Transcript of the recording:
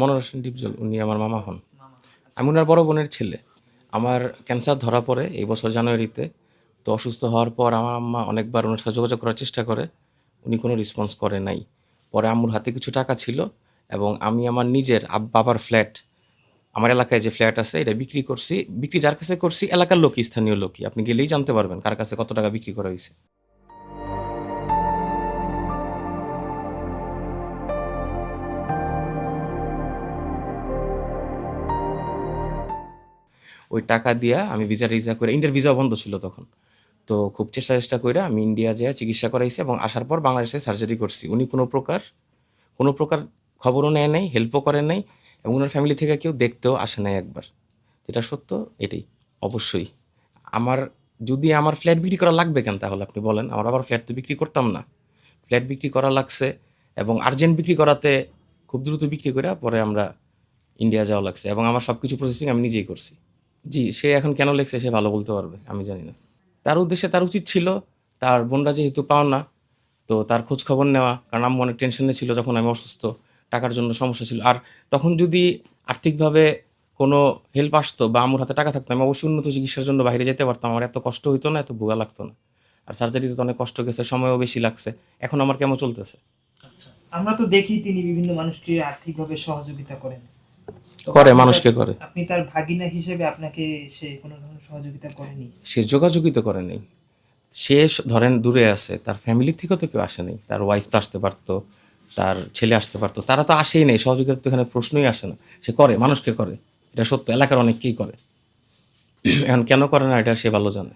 মনোর হোসেন ডিপজল, উনি আমার মামা হন। আমি ওনার বড় বোনের ছেলে। আমার ক্যান্সার ধরা পড়ে এই বছর জানুয়ারিতে। তো অসুস্থ হওয়ার পর আমার আম্মা অনেকবার ওনার সাথে যোগাযোগ করার চেষ্টা করে, উনি কোনো রেসপন্স করে নাই। পরে আম্মুর হাতে কিছু টাকা ছিল এবং আমি আমার নিজের বাবার ফ্ল্যাট, আমার এলাকায় যে ফ্ল্যাট আছে এটা বিক্রি করছি। বিক্রি যার কাছে করছি এলাকার লোকই, স্থানীয় লোকই, আপনি গেলেই জানতে পারবেন কার কাছে কত টাকা বিক্রি করা হয়েছে। ওই টাকা দিয়া আমি ভিসা করে, ইন্ডিয়ার ভিসা বন্ধ ছিল তখন। তো খুব চেষ্টা করে আমি ইন্ডিয়া যেয়ে চিকিৎসা করাইছি এবং আসার পর বাংলাদেশে সার্জারি করছি। উনি কোনো প্রকার খবরও নেয় নাই, হেল্পও করে নাই এবং ওনার ফ্যামিলি থেকে কেউ দেখতেও আসে নাই একবার। যেটা সত্য এটাই। অবশ্যই আমার, যদি আমার ফ্ল্যাট বিক্রি করা লাগবে কেন তাহলে আপনি বলেন? আমার আবার ফ্ল্যাট তো বিক্রি করতাম না। ফ্ল্যাট বিক্রি করা লাগছে এবং আর্জেন্ট বিক্রি করাতে খুব দ্রুত বিক্রি করে পরে আমরা ইন্ডিয়া যাওয়া লাগছে এবং আমার সব কিছু প্রসেসিং আমি নিজেই করছি। জি, সে এখন কেন লেখছে সে ভালো বলতে পারবে, আমি জানি না। তার উদ্দেশ্যে তার উচিত ছিল, তার বোনরা যেহেতু পাও না, তো তার খোঁজ খবর নেওয়া, কারণ আম্মু অনেক টেনশনে ছিল যখন আমি অসুস্থ, টাকার জন্য সমস্যা ছিল। আর তখন যদি আর্থিকভাবে কোনো হেল্প আসতো বা আম্মুর হাতে টাকা থাকতো, আমি অবশ্যই উন্নত চিকিৎসার জন্য বাইরে যেতে পারতাম, আমার এত কষ্ট হইতো না, এত ভোগা লাগতো না। আর সার্জারিতে তো অনেক কষ্ট গেছে, সময়ও বেশি লাগছে। এখন আমার কেমন চলতেছে। আচ্ছা, আমরা তো দেখি তিনি বিভিন্ন মানুষকে আর্থিকভাবে সহযোগিতা করেন। তো করে, আপনি মানুষকে করে। আপনি তার ভাগিনা হিসেবে আপনাকে সে কোনো ধরনের সহযোগিতা করেনি? সে যোগাযোগই তো করে নেই। সে ধরেন দূরে আছে, তার ফ্যামিলির থেকেও তো কেউ আসে নাই। তার ওয়াইফ তো আসতে পারতো, তার ছেলে আসতে পারতো, তারা তো আসেই নেই। সহযোগিতার তো এখানে প্রশ্নই আসে না। সে করে, মানুষকে করে, এটা সত্য, এলাকার অনেককেই করে। এখন কেন করে না এটা সে ভালো জানে।